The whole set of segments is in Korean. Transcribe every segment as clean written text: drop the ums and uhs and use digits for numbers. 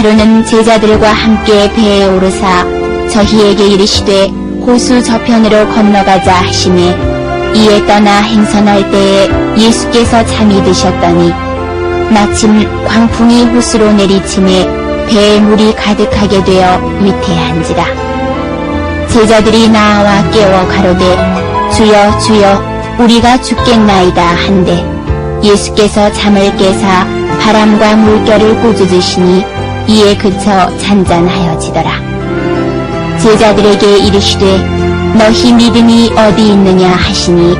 가룟은 제자들과 함께 배에 오르사 저희에게 이르시되 호수 저편으로 건너가자 하시매 이에 떠나 행선할 때에 예수께서 잠이 드셨더니 마침 광풍이 호수로 내리침에 배에 물이 가득하게 되어 위태한지라. 제자들이 나와 깨워 가로되 주여 주여 우리가 죽겠나이다 한데 예수께서 잠을 깨사 바람과 물결을 꾸짖으시니 이에 그쳐 잔잔하여지더라. 제자들에게 이르시되 너희 믿음이 어디 있느냐 하시니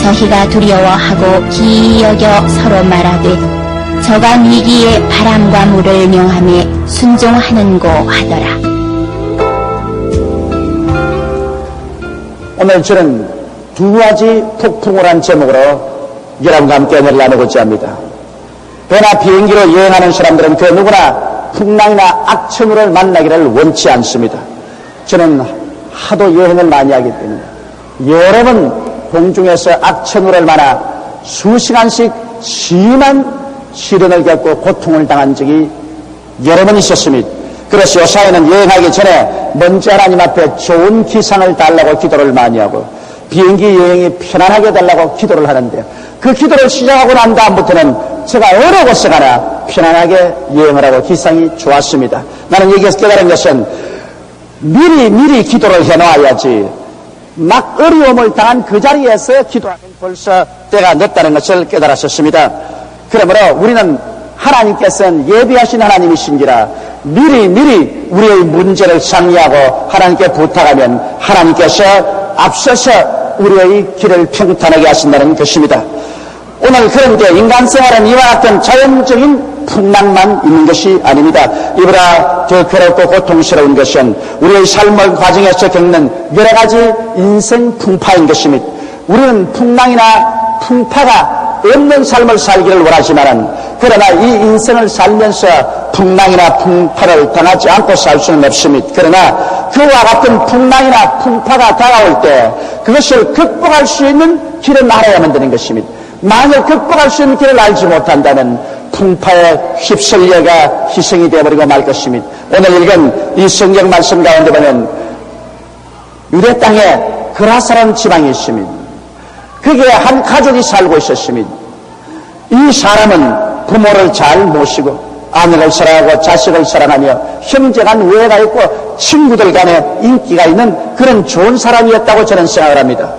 저희가 두려워하고 기이 여겨 서로 말하되 저가 미기에 바람과 물을 명하며 순종하는고 하더라. 오늘 저는 두 가지 폭풍을 한 제목으로 여러분과 함께 은혜를 나누고자 합니다. 배나 비행기로 여행하는 사람들은 그 누구나 풍랑이나 악천후를 만나기를 원치 않습니다. 저는 하도 여행을 많이 하기 때문에 여러 번 공중에서 악천후를 만나 수시간씩 심한 시련을 겪고 고통을 당한 적이 여러 번 있었습니다. 그래서 요사이는 여행하기 전에 먼저 하나님 앞에 좋은 기상을 달라고 기도를 많이 하고 비행기 여행이 편안하게 달라고 기도를 하는데 그 기도를 시작하고 난 다음부터는 제가 어려워서 가나 편안하게 여행을 하고 기상이 좋았습니다. 나는 여기에서 깨달은 것은 미리 기도를 해놓아야지 막 어려움을 당한 그 자리에서 기도하면 벌써 때가 늦다는 것을 깨달았었습니다. 그러므로 우리는 하나님께서는 예비하신 하나님이신지라 미리 우리의 문제를 상의하고 하나님께 부탁하면 하나님께서 앞서서 우리의 길을 평탄하게 하신다는 것입니다. 오늘 그런데 인간 생활은 이와 같은 자연적인 풍랑만 있는 것이 아닙니다. 이보다 더 괴롭고 고통스러운 것은 우리의 삶의 과정에서 겪는 여러 가지 인생 풍파인 것입니다. 우리는 풍랑이나 풍파가 없는 삶을 살기를 원하지만 그러나 이 인생을 살면서 풍랑이나 풍파를 당하지 않고 살 수는 없습니다. 그러나 그와 같은 풍랑이나 풍파가 다가올 때 그것을 극복할 수 있는 길을 알아야만 되는 것입니다. 만약 극복할 수 있는 길을 알지 못한다면 풍파에 휩쓸려가 희생이 되어버리고 말 것입니다. 오늘 읽은 이 성경 말씀 가운데 보면 유대 땅에 그라사라는 지방이 있습니다. 거기에 한 가족이 살고 있었습니다. 이 사람은 부모를 잘 모시고 아내를 사랑하고 자식을 사랑하며 형제간 우애가 있고 친구들 간에 인기가 있는 그런 좋은 사람이었다고 저는 생각을 합니다.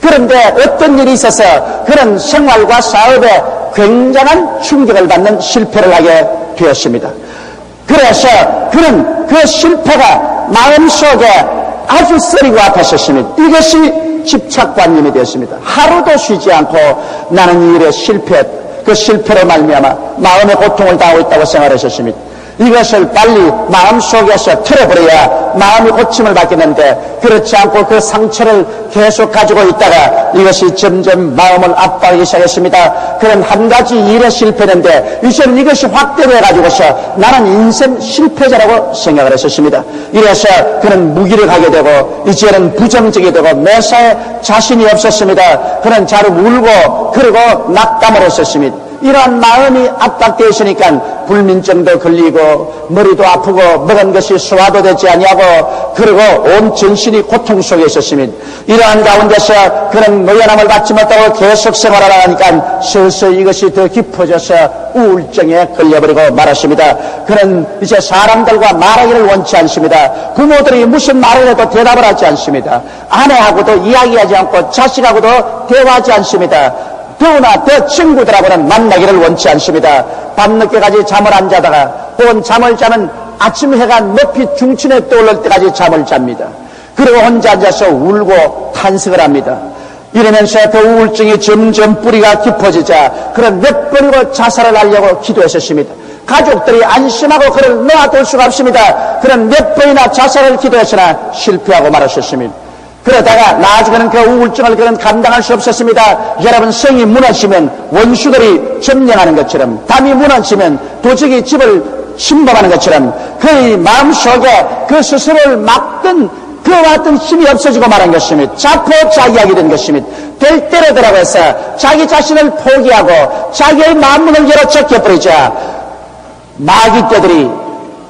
그런데 어떤 일이 있어서 그런 생활과 사업에 굉장한 충격을 받는 실패를 하게 되었습니다. 그래서 그는 그 실패가 마음속에 아주 쓰리고 아팠었습니다. 이것이 집착관념이 되었습니다. 하루도 쉬지 않고 나는 이 일에 그 실패로 말미암아 마음의 고통을 당하고 있다고 생각하셨습니다. 이것을 빨리 마음속에서 틀어버려야 마음이 고침을 받겠는데 그렇지 않고 그 상처를 계속 가지고 있다가 이것이 점점 마음을 압박하기 시작했습니다. 그런 한 가지 일에 실패했는데 이제는 이것이 확대되어 가지고서 나는 인생 실패자라고 생각을 했었습니다. 이래서 그는 무기력하게 되고 이제는 부정적이 되고 매사에 자신이 없었습니다. 그는 자루 울고 그리고 낙담을 했었습니다. 이러한 마음이 압박되어 있으니까 불면증도 걸리고 머리도 아프고 먹은 것이 소화도 되지 아니하고 그리고 온 전신이 고통 속에 있었습니다. 이러한 가운데서 그런 노연함을 받지 못하고 계속 생활을 하니까 서서히 이것이 더 깊어져서 우울증에 걸려버리고 말았습니다. 그는 이제 사람들과 말하기를 원치 않습니다. 부모들이 무슨 말을 해도 대답을 하지 않습니다. 아내하고도 이야기하지 않고 자식하고도 대화하지 않습니다. 더구나 더 친구들하고는 만나기를 원치 않습니다. 밤늦게까지 잠을 안 자다가 혹은 잠을 자면 아침 해가 높이 중천에 떠오를 때까지 잠을 잡니다. 그리고 혼자 앉아서 울고 탄식을 합니다. 이러면서 그 우울증이 점점 뿌리가 깊어지자 그런 몇 번이고 자살을 하려고 기도했었습니다. 가족들이 안심하고 그를 놓아둘 수가 없습니다. 그런 몇 번이나 자살을 기도했으나 실패하고 말았었습니다. 그러다가 나중에는 그 우울증을 그는 감당할 수 없었습니다. 여러분, 성이 무너지면 원수들이 점령하는 것처럼 담이 무너지면 도적이 집을 침범하는 것처럼 그의 마음속에 그 스스로를 막던 그와 같은 힘이 없어지고 말한 것입니다. 자포자기하게 된 것입니다. 될 대로 되라고 해서 자기 자신을 포기하고 자기의 마음문을 열어 젖혀버리자 마귀떼들이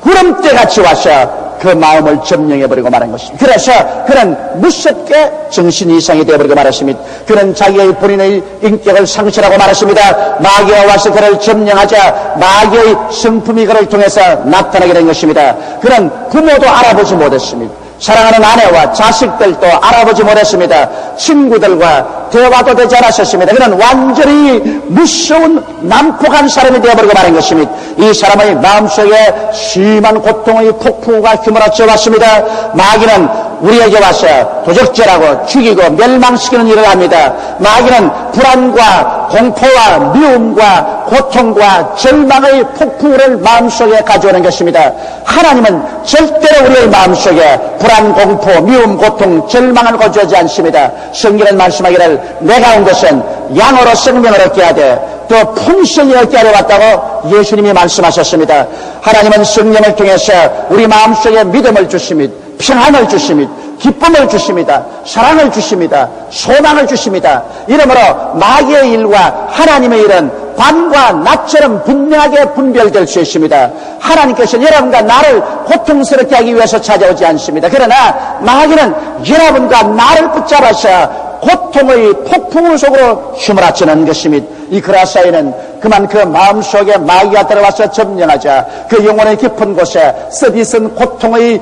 구름대같이 와서 그 마음을 점령해버리고 말한 것입니다. 그래서 그는 무섭게 정신 이상이 되어버리고 말았습니다. 그는 자기의 본인의 인격을 상실하고 말았습니다. 마귀가 와서 그를 점령하자 마귀의 성품이 그를 통해서 나타나게 된 것입니다. 그는 부모도 알아보지 못했습니다. 사랑하는 아내와 자식들도 알아보지 못했습니다. 친구들과 대화도 되지 않았었습니다. 그는 완전히 무서운 난폭한 사람이 되어버리고 말한 것입니다. 이 사람의 마음속에 심한 고통의 폭풍우가 휘몰아쳐 왔습니다. 마귀는 우리에게 와서 도적질하고 죽이고 멸망시키는 일을 합니다. 마귀는 불안과 공포와 미움과 고통과 절망의 폭풍우를 마음속에 가져오는 것입니다. 하나님은 절대로 우리의 마음속에 불안, 공포, 미움, 고통, 절망을 가져오지 않습니다. 성경은 말씀하기를 내가 온 것은 양으로 생명을 얻게 하되 또 풍성히 얻게 하려 왔다고 예수님이 말씀하셨습니다. 하나님은 성령을 통해서 우리 마음속에 믿음을 주십니다. 평안을 주십니다. 기쁨을 주십니다. 사랑을 주십니다. 소망을 주십니다. 이러므로 마귀의 일과 하나님의 일은 밤과 낮처럼 분명하게 분별될 수 있습니다. 하나님께서는 여러분과 나를 고통스럽게 하기 위해서 찾아오지 않습니다. 그러나 마귀는 여러분과 나를 붙잡아서 고통의 폭풍우 속으로 휘몰아치는 것입니다. 이 그라사이는 그만 그 마음속에 마귀가 들어와서 점령하자 그 영혼의 깊은 곳에 쓰디쓴 고통의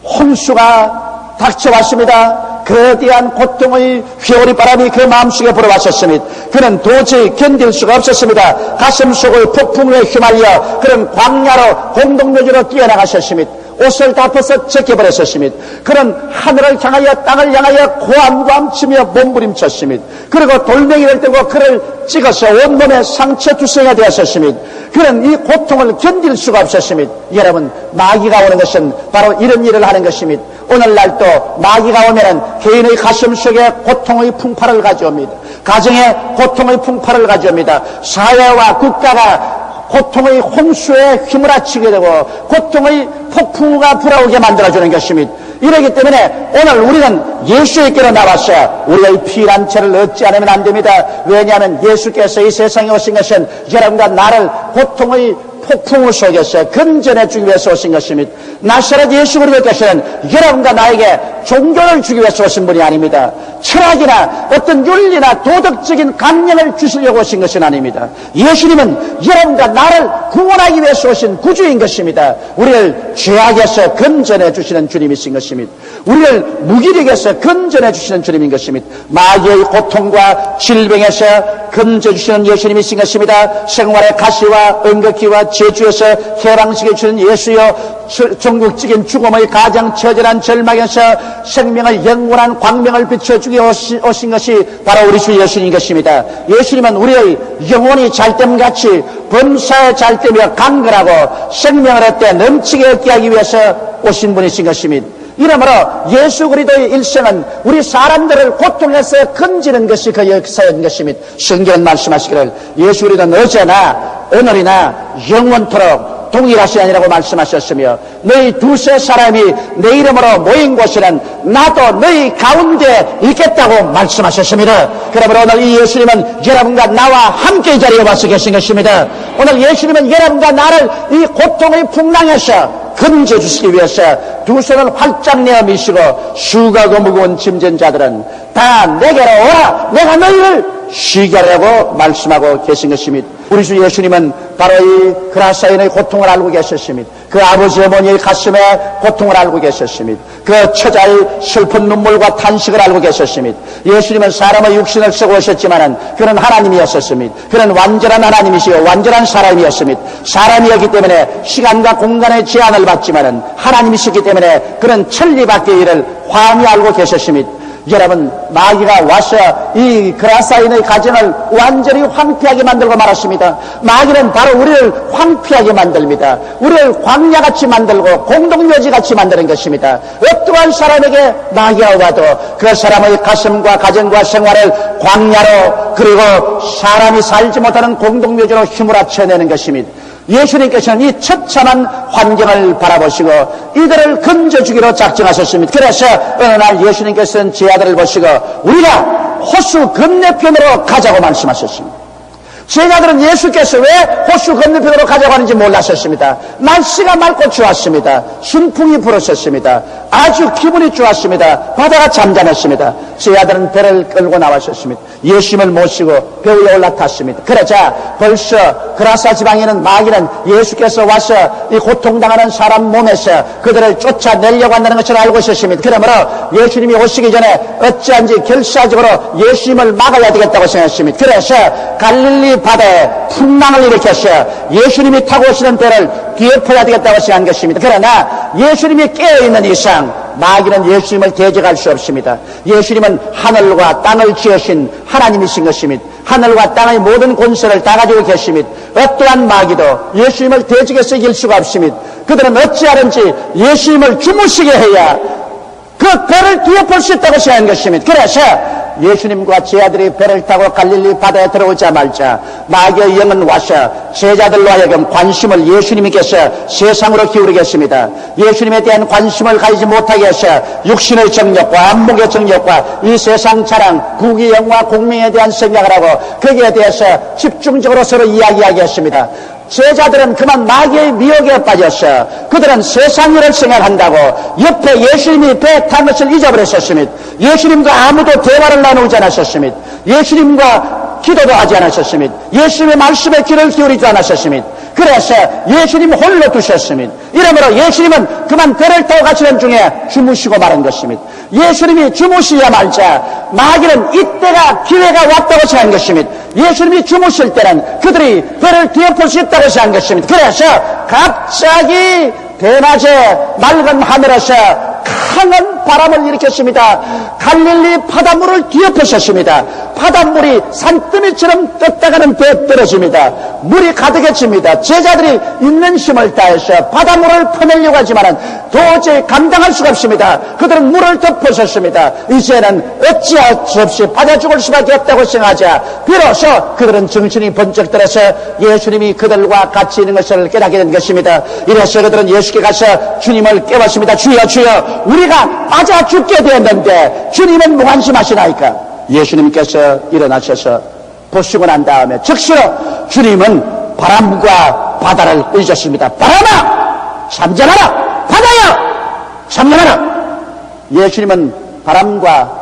홍수가 닥쳐왔습니다. 그에 대한 고통의 회오리 바람이 그 마음속에 불어왔었습니다. 그는 도저히 견딜 수가 없었습니다. 가슴 속의 폭풍에 휘말려 그런 광야로 공동묘지로 뛰어나가셨습니다. 옷을 다 벗어 제껴버렸었습니다. 그는 하늘을 향하여 땅을 향하여 고함고함 치며 몸부림쳤습니다. 그리고 돌멩이를 들고 그를 찍어서 온몸에 상처 투성이가 되었었습니다. 그는 이 고통을 견딜 수가 없었습니다. 여러분, 마귀가 오는 것은 바로 이런 일을 하는 것입니다. 오늘날도 마귀가 오면은 개인의 가슴 속에 고통의 풍파를 가져옵니다. 가정에 고통의 풍파를 가져옵니다. 사회와 국가가 고통의 홍수에 휘몰아치게 되고 고통의 폭풍우가 불어오게 만들어주는 것입니다. 이러기 때문에 오늘 우리는 예수께로 나와서 우리의 피난처를 얻지 않으면 안 됩니다. 왜냐하면 예수께서 이 세상에 오신 것은 여러분과 나를 고통의 폭풍우 속에서 건져내 주기 위해서 오신 것입니다. 나사렛 예수 그리스도께서는 여러분과 나에게 종교를 주기 위해서 오신 분이 아닙니다. 철학이나 어떤 윤리나 도덕적인 강령을 주시려고 오신 것은 아닙니다. 예수님은 여러분과 나를 구원하기 위해서 오신 구주인 것입니다. 우리를 죄악에서 건져내 주시는 주님이신 것입니다. 우리를 무기력에서 건져내 주시는 주님인 것입니다. 마귀의 고통과 질병에서 건져주시는 예수님이신 것입니다. 생활의 가시와 응급기와 제주에서 해방시켜 주는 예수여, 전국적인 죽음의 가장 처절한 절망에서 생명의 영원한 광명을 비춰주기 오신 것이 바로 우리 주 예수님인 것입니다. 예수님은 우리의 영혼이 잘됨같이 범사에 잘되며 강건하고 생명을 얻되 넘치게 얻게 하기 위해서 오신 분이신 것입니다. 이러므로 예수 그리스도의 일생은 우리 사람들을 고통에서 건지는 것이 그 역사인 것입니다. 성경은 말씀하시기를 예수 그리스도는 어제나 오늘이나 영원토록 동일하시 아니라고 말씀하셨으며 너희 두세 사람이 내 이름으로 모인 곳에는 나도 너희 가운데 있겠다고 말씀하셨습니다. 그러므로 오늘 이 예수님은 여러분과 나와 함께 이 자리에 와서 계신 것입니다. 오늘 예수님은 여러분과 나를 이 고통의 풍랑에서 건져주시기 위해서 두 손을 활짝 내어 미시고 수고하고 무거운 짐진 자들은 다 내게로 오라, 내가 너희를 쉬게 하려고 말씀하고 계신 것입니다. 우리 주 예수님은 바로 이 그라사인의 고통을 알고 계셨습니다. 그 아버지 어머니의 가슴에 고통을 알고 계셨습니다. 그 처자의 슬픈 눈물과 탄식을 알고 계셨습니다. 예수님은 사람의 육신을 쓰고 오셨지만은 그는 하나님이었습니다. 그는 완전한 하나님이시요 완전한 사람이었습니다. 사람이었기 때문에 시간과 공간의 제한을 받지만은 하나님이시기 때문에 그는 천리밖의 일을 환히 알고 계셨습니다. 여러분, 마귀가 와서 이 그라사인의 가정을 완전히 황폐하게 만들고 말았습니다. 마귀는 바로 우리를 황폐하게 만듭니다. 우리를 광야같이 만들고 공동묘지같이 만드는 것입니다. 어떠한 사람에게 마귀가 와도 그 사람의 가슴과 가정과 생활을 광야로 그리고 사람이 살지 못하는 공동묘지로 휘몰아쳐내는 것입니다. 예수님께서는 이 처참한 환경을 바라보시고 이들을 건져주기로 작정하셨습니다. 그래서 어느 날 예수님께서는 제 아들을 보시고 우리가 호수 건너편으로 가자고 말씀하셨습니다. 제자들은 예수께서 왜 호수 건너편으로 가져가는지 몰랐었습니다. 날씨가 맑고 좋았습니다. 순풍이 불었었습니다. 아주 기분이 좋았습니다. 바다가 잠잠했습니다. 제자들은 배를 끌고 나왔었습니다. 예수님을 모시고 배 위에 올라탔습니다. 그러자 벌써 그라사 지방에 있는 마귀는 예수께서 와서 이 고통당하는 사람 몸에서 그들을 쫓아내려고 한다는 것을 알고 있었습니다. 그러므로 예수님이 오시기 전에 어찌한지 결사적으로 예수님을 막아야 되겠다고 생각했습니다. 그래서 갈릴리 바다에 풍랑을 일으켰어 예수님이 타고 오시는 배를 뒤엎어야 되겠다고 생각한 것입니다. 그러나 예수님이 깨어있는 이상 마귀는 예수님을 대적할 수 없습니다. 예수님은 하늘과 땅을 지으신 하나님이신 것입니다. 하늘과 땅의 모든 권세를 다 가지고 계십니다. 어떠한 마귀도 예수님을 대적해서 이길 수가 없습니다. 그들은 어찌하든지 예수님을 주무시게 해야 그 배를 뒤엎을 수 있다고 생각한 것입니다. 그래서 예수님과 제자들이 배를 타고 갈릴리 바다에 들어오자마자 마귀의 영은 와서 제자들로 하여금 관심을 예수님께서 세상으로 기울이게 했습니다. 예수님에 대한 관심을 가지지 못하게 해서 육신의 정욕과 안목의 정욕과 이 세상 자랑, 국위, 영화, 공명에 대한 생각을 하고 거기에 대해서 집중적으로 서로 이야기하게 했습니다. 제자들은 그만 마귀의 미혹에 빠졌어. 그들은 세상 일을 생각한다고 옆에 예수님이 배 탄 것을 잊어버렸었습니다. 예수님과 아무도 대화를 나누지 않았었습니다. 예수님과 기도도 하지 않았었습니다. 예수님의 말씀에 귀를 기울이지 않았었습니다. 그래서 예수님 홀로 두셨습니다. 이러므로 예수님은 그만 배를 타고 가시는 중에 주무시고 마는 것입니다. 예수님이 주무시야 말자 마귀는 이때가 기회가 왔다고 생각한 것입니다. 예수님이 주무실 때는 그들이 배를 뒤엎을 수 있다고 생각한 것입니다. 그래서 갑자기 대낮에 맑은 하늘에서 강한 바람을 일으켰습니다. 갈릴리 바닷물을 뒤엎으셨습니다. 바닷물이 산더미처럼 떴다가는 배에 떨어집니다. 물이 가득해집니다. 제자들이 있는 힘을 다해서 바닷물을 퍼내려고 하지만 도저히 감당할 수가 없습니다. 그들은 물을 덮으셨습니다. 이제는 어찌할 수 없이 빠져 죽을 수밖에 없다고 생각하자 비로소 그들은 정신이 번쩍 들어서 예수님이 그들과 같이 있는 것을 깨닫게 된 것입니다. 이래서 그들은 예수께 가서 주님을 깨웠습니다. 주여 주여 우리가 빠져 죽게 되었는데 주님은 무관심하시나이까. 예수님께서 일어나셔서 보시고 난 다음에 즉시로 주님은 바람과 바다를 꾸짖으셨습니다. 바람아 잠잠하라. 바다야 잠잠하라. 예수님은 바람과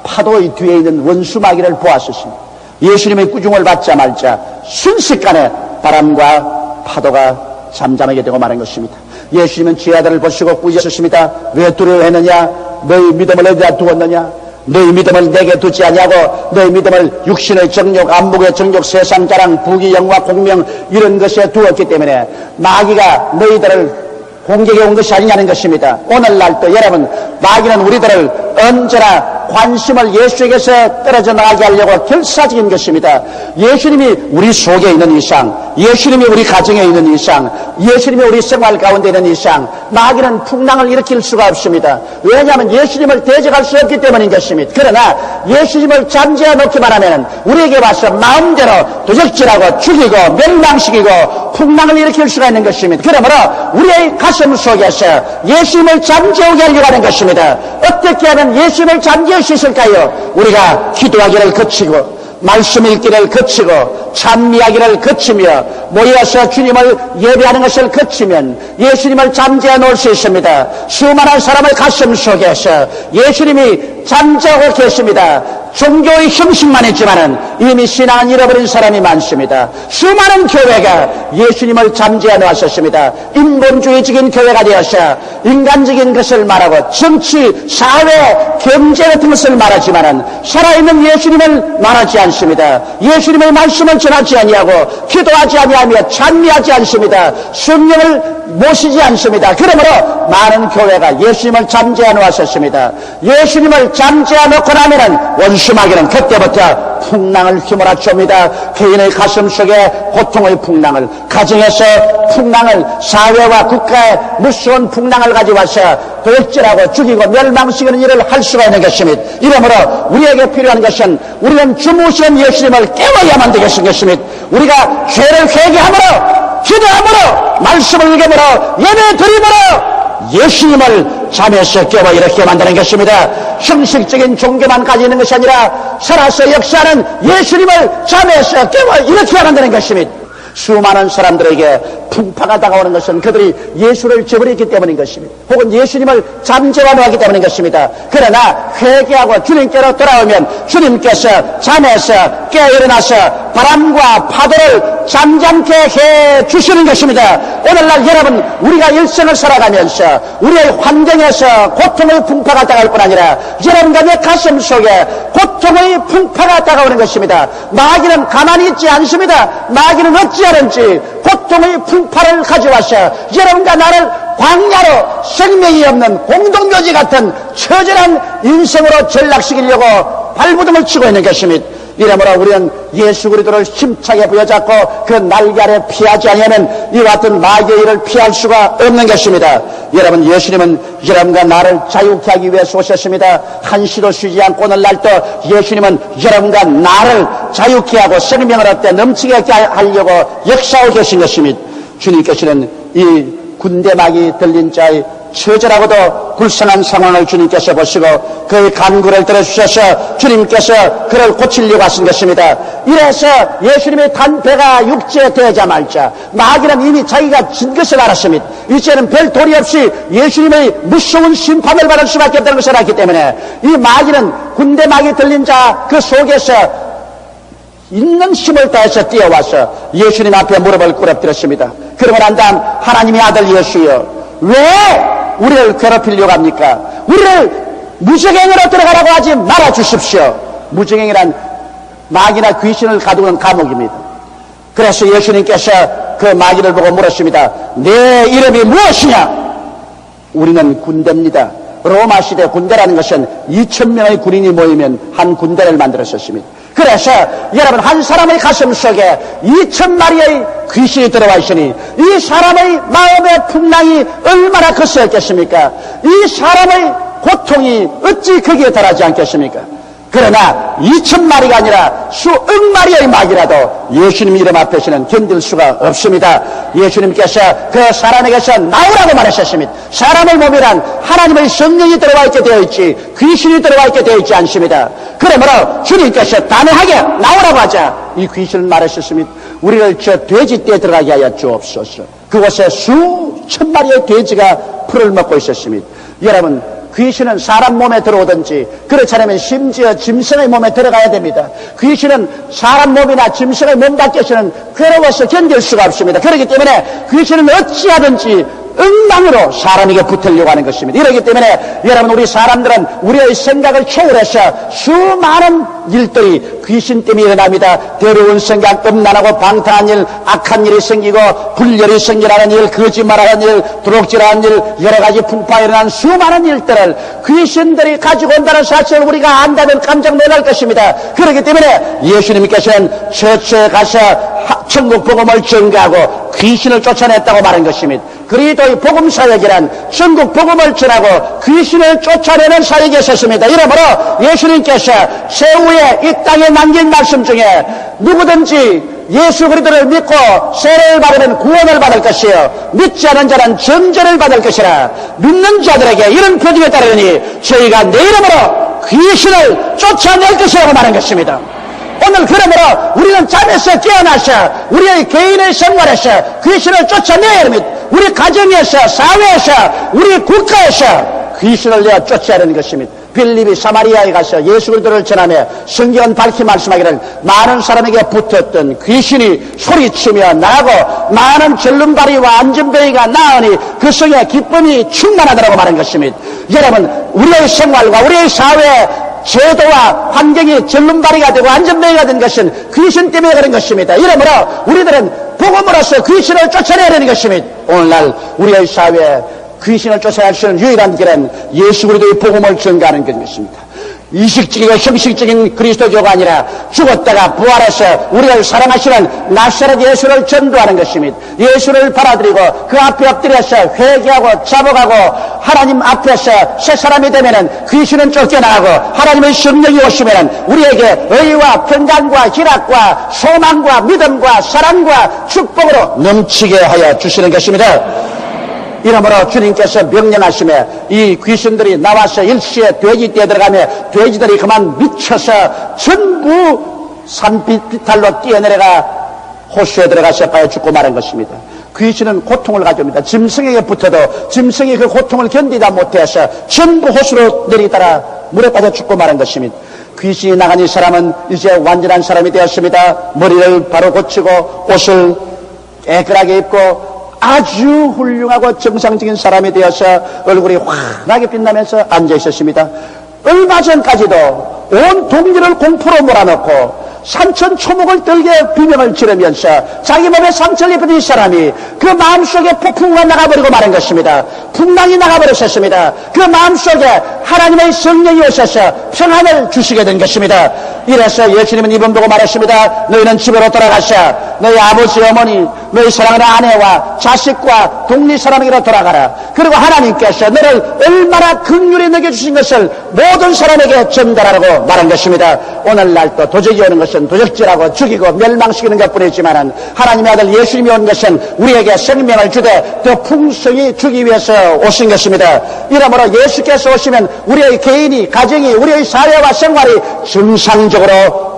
파도의 뒤에 있는 원수마귀를 보았었습니다. 예수님의 꾸중을 받자마자 순식간에 바람과 파도가 잠잠하게 되고 마는 것입니다. 예수님은 제자들을 보시고 꾸짖으셨습니다. 왜 두려워했느냐? 너희 믿음을 어디다 두었느냐? 너희 믿음을 내게 두지 아니하고 너희 믿음을 육신의 정욕, 안목의 정욕, 세상 자랑, 부귀, 영화, 공명 이런 것에 두었기 때문에 마귀가 너희들을 공격해 온 것이 아니냐는 것입니다. 오늘날도 여러분 마귀는 우리들을 언제나 관심을 예수에게서 떨어져 나가게 하려고 결사적인 것입니다. 예수님이 우리 속에 있는 이상, 예수님이 우리 가정에 있는 이상, 예수님이 우리 생활 가운데 있는 이상 마귀는 풍랑을 일으킬 수가 없습니다. 왜냐하면 예수님을 대적할 수 없기 때문인 것입니다. 그러나 예수님을 잠재워 놓기만 하면 우리에게 와서 마음대로 도적질하고 죽이고 멸망시키고 풍랑을 일으킬 수가 있는 것입니다. 그러므로 우리의 가슴 속에서 예수님을 잠재우게 하려고 하는 것입니다. 어떻게 하면 예수님을 잠재울 수 있을까요? 우리가 기도하기를 거치고 말씀 읽기를 거치고 찬미하기를 거치며 모여서 주님을 예배하는 것을 거치면 예수님을 잠재워 놓을 수 있습니다. 수많은 사람의 가슴 속에서 예수님이 잠재우고 계십니다. 종교의 형식만 있지만은 이미 신앙은 잃어버린 사람이 많습니다. 수많은 교회가 예수님을 잠재워 놓았었습니다. 인본주의적인 교회가 되어서 인간적인 것을 말하고 정치, 사회, 경제 같은 것을 말하지만은 살아있는 예수님을 말하지 않습니다. 예수님의 말씀을 전하지 아니하고 기도하지 아니하며 찬미하지 않습니다. 성령을 모시지 않습니다. 그러므로 많은 교회가 예수님을 잠재워 놓았었습니다. 예수님을 잠재워 놓고 나면은 원수마귀는 그때부터 풍랑을 휘몰아줍니다. 개인의 가슴 속에 고통의 풍랑을, 가정에서 풍랑을, 사회와 국가의 무서운 풍랑을 가져와서 도적질하고 죽이고 멸망시키는 일을 할 수가 있는 것입니다. 이러므로 우리에게 필요한 것은 우리는 주무신 예수님을 깨워야만 되겠는 것입니다. 우리가 죄를 회개함으로, 기도함으로, 말씀을 읽음으로, 예배 드림으로 예수님을 잠에서 깨워 일으켜 만드는 것입니다. 형식적인 종교만 가지고 있는 것이 아니라 살아서 역사하는 예수님을 잠에서 깨워 일으켜 만드는 것입니다. 수많은 사람들에게 풍파가 다가오는 것은 그들이 예수를 저버렸기 때문인 것입니다. 혹은 예수님을 잠재워 놓았기 때문인 것입니다. 그러나 회개하고 주님께로 돌아오면 주님께서 잠에서 깨어 일어나서 바람과 파도를 잠잠케 해 주시는 것입니다. 오늘날 여러분, 우리가 일생을 살아가면서 우리의 환경에서 고통의 풍파가 다가올 뿐 아니라 여러분과 내 가슴 속에 고통의 풍파가 다가오는 것입니다. 마귀는 가만히 있지 않습니다. 마귀는 어찌하는지 고통의 풍파를 가져와서 여러분과 나를 광야로 생명이 없는 공동묘지 같은 처절한 인생으로 전락시키려고 발부둥을 치고 있는 것입니다. 이러므로 우리는 예수 그리스도를 힘차게 부여잡고 그 날개 아래 피하지 아니하면 이와 같은 마귀의 일을 피할 수가 없는 것입니다. 여러분, 예수님은 여러분과 나를 자유케 하기 위해서 오셨습니다. 한시도 쉬지 않고 오늘날도 예수님은 여러분과 나를 자유케 하고 생명을 얻게 넘치게 하려고 역사하고 계신 것입니다. 주님께서는 이 군대막이 들린 자의 처절하고도 불쌍한 상황을 주님께서 보시고 그의 간구를 들어주셔서 주님께서 그를 고치려고 하신 것입니다. 이래서 예수님의 단패가 육지에 되자 말자 마귀는 이미 자기가 진 것을 알았습니다. 이제는 별 도리 없이 예수님의 무서운 심판을 받을 수밖에 없다는 것을 알았기 때문에 이 마귀는 군대막이 들린 자 그 속에서 있는 힘을 다해서 뛰어와서 예수님 앞에 무릎을 꿇어뜨렸습니다. 그러고 난 다음 하나님의 아들 예수여, 왜 우리를 괴롭히려고 합니까? 우리를 무적행으로 들어가라고 하지 말아 주십시오. 무적행이란 마귀나 귀신을 가두는 감옥입니다. 그래서 예수님께서 그 마귀를 보고 물었습니다. 내 이름이 무엇이냐? 우리는 군대입니다. 로마 시대 군대라는 것은 2,000명의 군인이 모이면 한 군대를 만들었었습니다. 그래서 여러분, 한 사람의 가슴 속에 2,000마리의 귀신이 들어와 있으니 이 사람의 마음의 풍랑이 얼마나 거스였겠습니까? 이 사람의 고통이 어찌 거기에 달하지 않겠습니까? 그러나 2,000마리가 아니라 수억 마리의 마귀라도 예수님 이름 앞에서는 견딜 수가 없습니다. 예수님께서 그 사람에게서 나오라고 말하셨습니다. 사람의 몸이란 하나님의 성령이 들어와 있게 되어 있지 귀신이 들어와 있게 되어 있지 않습니다. 그러므로 주님께서 단호하게 나오라고 하자 이 귀신은 말하셨습니다. 우리를 저 돼지떼에 들어가게 하여 주옵소서. 그곳에 수천 마리의 돼지가 풀을 먹고 있었습니다. 여러분, 귀신은 사람 몸에 들어오든지 그렇지 않으면 심지어 짐승의 몸에 들어가야 됩니다. 귀신은 사람 몸이나 짐승의 몸 밖에서는 괴로워서 견딜 수가 없습니다. 그렇기 때문에 귀신은 어찌하든지 엉망으로 사람에게 붙으려고 하는 것입니다. 이렇기 때문에 여러분, 우리 사람들은 우리의 생각을 초월해서 수많은 일들이 귀신 때문에 일어납니다. 더러운 생각, 음란하고 방탕한 일, 악한 일이 생기고 불열이 생겨나는 일, 거짓말하는 일, 도둑질하는 일, 여러 가지 풍파가 일어난 수많은 일들을 귀신들이 가지고 온다는 사실을 우리가 안다면 깜짝 놀랄 것입니다. 그렇기 때문에 예수님께서는 처처에 가서 천국 복음을 전가하고 귀신을 쫓아냈다고 말한 것입니다. 그리스도의 복음 사역이란 천국 복음을 전하고 귀신을 쫓아내는 사역이 있었습니다. 이러므로 예수님께서 세후에 이 땅에 남긴 말씀 중에 누구든지 예수 그리스도를 믿고 세례를 받으면 구원을 받을 것이요 믿지 않은 자는 정죄를 받을 것이라. 믿는 자들에게 이런 표징에 따르니 저희가 내 이름으로 귀신을 쫓아낼 것이라고 말한 것입니다. 오늘 그러므로 우리는 잠에서 깨어나서 우리의 개인의 생활에서 귀신을 쫓아내야 합니다. 우리 가정에서, 사회에서, 우리 국가에서 귀신을 내어 쫓아야 하는 것입니다. 빌립이 사마리아에 가서 예수 그리스도를 전하며 성경은 밝히 말씀하기를 많은 사람에게 붙었던 귀신이 소리치며 나가고 많은 절름발이와 안전뱅이가 나으니 그 속에 기쁨이 충만하더라고 말한 것입니다. 여러분, 우리의 생활과 우리의 사회 제도와 환경이 절름발이가 되고 안전뱅이가 된 것은 귀신 때문에 그런 것입니다. 이러므로 우리들은 복음으로서 귀신을 쫓아내야 하는 것입니다. 오늘날 우리의 사회에 귀신을 쫓아낼 수 있는 유일한 길은 예수 그리스도의 복음을 전가하는 것입니다. 이식적이고 형식적인 그리스도교가 아니라 죽었다가 부활해서 우리를 사랑하시는 나사렛 예수를 전도하는 것입니다. 예수를 받아들이고 그 앞에 엎드려서 회개하고 자복하고 하나님 앞에서 새 사람이 되면은 귀신은 쫓겨나가고 하나님의 성령이 오시면은 우리에게 의와 평강과 희락과 소망과 믿음과 사랑과 축복으로 넘치게 하여 주시는 것입니다. 이러므로 주님께서 명령하시며 이 귀신들이 나와서 일시에 돼지떼에 들어가며 돼지들이 그만 미쳐서 전부 산비탈로 뛰어내려가 호수에 들어가서 빠져 죽고 말한 것입니다. 귀신은 고통을 가져옵니다. 짐승에게 붙어도 짐승이 그 고통을 견디다 못해서 전부 호수로 내리따라 물에 빠져 죽고 말한 것입니다. 귀신이 나간 이 사람은 이제 완전한 사람이 되었습니다. 머리를 바로 고치고 옷을 깨끗하게 입고 아주 훌륭하고 정상적인 사람이 되어서 얼굴이 환하게 빛나면서 앉아 있었습니다. 얼마 전까지도 온 동지를 공포로 몰아넣고 산천초목을 떨게 비명을 지르면서 자기 몸에 상처를 입은 이 사람이 그 마음속에 폭풍우가 나가버리고 말한 것입니다. 풍랑이 나가버렸었습니다. 그 마음속에 하나님의 성령이 오셔서 평안을 주시게 된 것입니다. 이래서 예수님은 이분 보고 말했습니다. 너희는 집으로 돌아가셔. 너희 아버지 어머니 너희 사랑하는 아내와 자식과 동리 사람에게로 돌아가라. 그리고 하나님께서 너를 얼마나 긍휼히 먹여주신 것을 모든 사람에게 전달하라고 말한 것입니다. 오늘날도 도적이 오는 것은 도적질하고 죽이고 멸망시키는 것뿐이지만 하나님의 아들 예수님이 온 것은 우리에게 생명을 주되 더 풍성히 주기 위해서 오신 것입니다. 이러므로 예수께서 오시면 우리의 개인이 가정이 우리의 사회와 생활이 정상적으로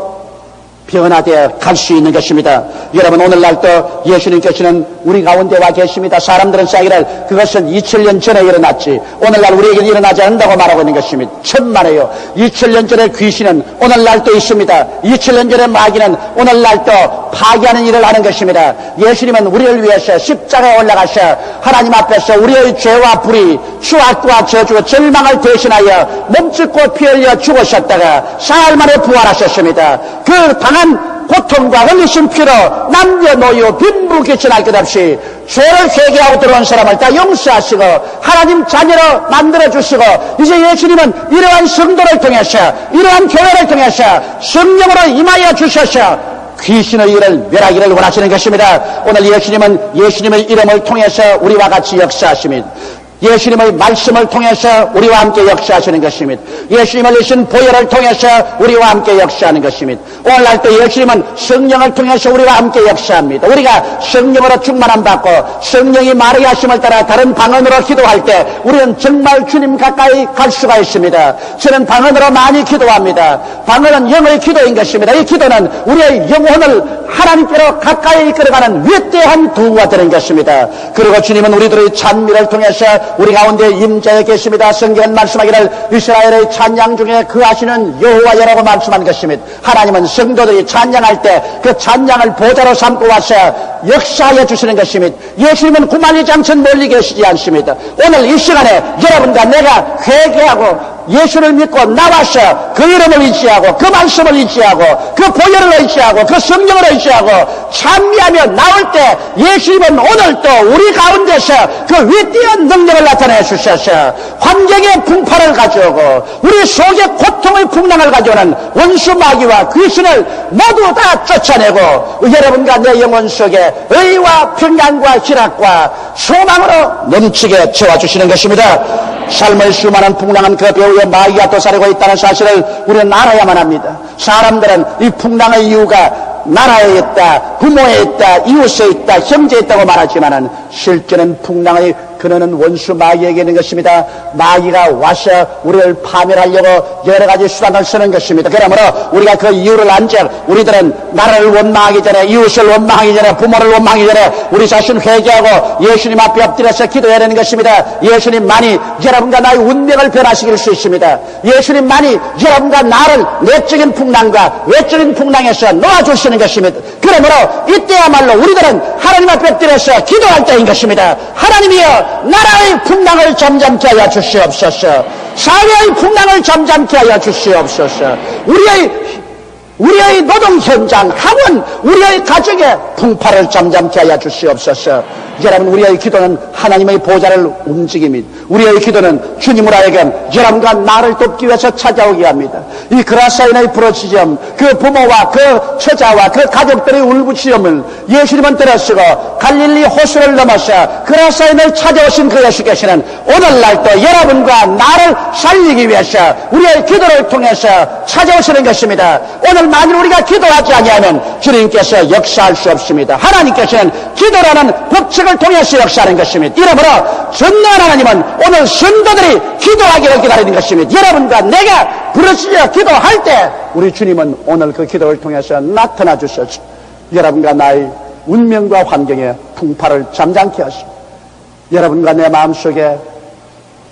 변화되어 갈 수 있는 것입니다. 여러분 오늘날도 예수님께서는 우리 가운데 와 계십니다. 사람들은 싸기를 그것은 2000년 전에 일어났지 오늘날 우리에게 일어나지 않는다고 말하고 있는 것입니다. 천만에요. 2000년 전에 귀신은 오늘날도 있습니다. 2000년 전에 마귀는 오늘날도 파괴하는 일을 하는 것입니다. 예수님은 우리를 위해서 십자가에 올라가셔 하나님 앞에서 우리의 죄와 불의 추악과 저주 절망을 대신하여 몸짓고 피 흘려 죽으셨다가 사흘 만에 부활하셨습니다. 그 당한 고통과 흘리신 피로 남녀노소 빈부귀천할 것 없이 죄를 회개하고 들어온 사람을 다 용서하시고 하나님 자녀로 만들어주시고 이제 예수님은 이러한 성도를 통해서 이러한 교회를 통해서 성령으로 임하여 주셔서 귀신의 일을 멸하기를 원하시는 것입니다. 오늘 예수님은 예수님의 이름을 통해서 우리와 같이 역사하십니다. 예수님의 말씀을 통해서 우리와 함께 역사하시는 것입니다. 예수님을 주신 보혈을 통해서 우리와 함께 역사하는 것입니다. 오늘날도 예수님은 성령을 통해서 우리와 함께 역사합니다. 우리가 성령으로 충만함 받고 성령이 말의 하심을 따라 다른 방언으로 기도할 때 우리는 정말 주님 가까이 갈 수가 있습니다. 저는 방언으로 많이 기도합니다. 방언은 영의 기도인 것입니다. 이 기도는 우리의 영혼을 하나님께로 가까이 이끌어가는 위대한 도구가 되는 것입니다. 그리고 주님은 우리들의 찬미를 통해서 우리 가운데 임재해 계십니다. 성경은 말씀하기를 이스라엘의 찬양 중에 거하시는 여호와여라고 말씀한 것입니다. 하나님은 성도들이 찬양할 때 그 찬양을 보좌로 삼고 와서 역사하여 주시는 것입니다. 예수님은 구만리 장천 멀리 계시지 않습니다. 오늘 이 시간에 여러분과 내가 회개하고 예수를 믿고 나와서 그 이름을 의지하고 그 말씀을 의지하고 그 보혈을 의지하고 그 성령을 의지하고 찬미하며 나올 때 예수님은 오늘도 우리 가운데서 그 위대한 능력을 나타내 주셔서 환경의 풍파를 가져오고 우리 속에 고통의 풍랑을 가져오는 원수 마귀와 귀신을 모두 다 쫓아내고 여러분과 내 영혼 속에 의와 평강과 희락과 소망으로 넘치게 채워주시는 것입니다. 삶의 수많은 풍랑은 그 배후에 마귀가 도사리고 있다는 사실을 우리는 알아야만 합니다. 사람들은 이 풍랑의 이유가 나라에 있다, 부모에 있다, 이웃에 있다, 형제에 있다고 말하지만은 실제는 풍랑의 근원은 원수 마귀에게 있는 것입니다. 마귀가 와서 우리를 파멸하려고 여러 가지 수단을 쓰는 것입니다. 그러므로 우리가 그 이유를 안적 우리들은 나라를 원망하기 전에 이웃을 원망하기 전에 부모를 원망하기 전에 우리 자신 회개하고 예수님 앞에 엎드려서 기도해야 되는 것입니다. 예수님만이 여러분과 나의 운명을 변화시킬 수 있습니다. 예수님만이 여러분과 나를 내적인 풍랑과 외적인 풍랑에서 놓아주시는 것입니다. 그러므로 이때야말로 우리들은 하나님 앞에 엎드려서 기도할 때인 것입니다. 하나님이여 나라의 풍랑을 잠잠케 하여 주시옵소서. 사회의 풍랑을 잠잠케 하여 주시옵소서. 우리의 노동 현장, 학원, 우리의 가정의 풍파를 잠잠케 하여 주시옵소서. 여러분 우리의 기도는 하나님의 보좌를 움직입니다. 우리의 기도는 주님을 하여금 여러분과 나를 돕기 위해서 찾아오게 합니다. 이 그라사인의 부르짖음, 그 부모와 그 처자와 그 가족들의 울부짖음을 예수님은 들으시고 갈릴리 호수를 넘어서 그라사인을 찾아오신 그 예수께서는 오늘날도 여러분과 나를 살리기 위해서 우리의 기도를 통해서 찾아오시는 것입니다. 오늘 만일 우리가 기도하지 아니하면 주님께서 역사할 수 없습니다. 하나님께서는 기도라는 법칙 방식을 통해서 역사하는 것입니다. 이러므로 전능한 하나님은 오늘 성도들이 기도하기를 기다리는 것입니다. 여러분과 내가 부르짖어 기도할 때 우리 주님은 오늘 그 기도를 통해서 나타나 주셔서 여러분과 나의 운명과 환경에 풍파를 잠잠케 하시고 여러분과 내 마음속에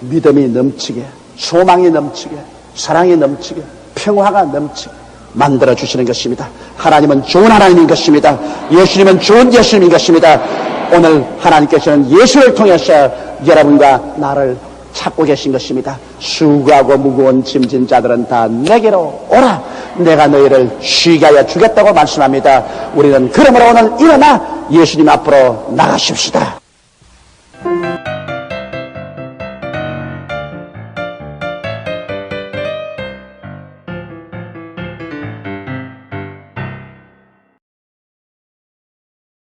믿음이 넘치게, 소망이 넘치게, 사랑이 넘치게, 평화가 넘치게 만들어주시는 것입니다. 하나님은 좋은 하나님인 것입니다. 예수님은 좋은 예수님인 것입니다. 오늘 하나님께서는 예수를 통해서 여러분과 나를 찾고 계신 것입니다. 수고하고 무거운 짐진 자들은 다 내게로 오라. 내가 너희를 쉬게 하여 주겠다고 말씀합니다. 우리는 그러므로 오늘 일어나 예수님 앞으로 나가십시다.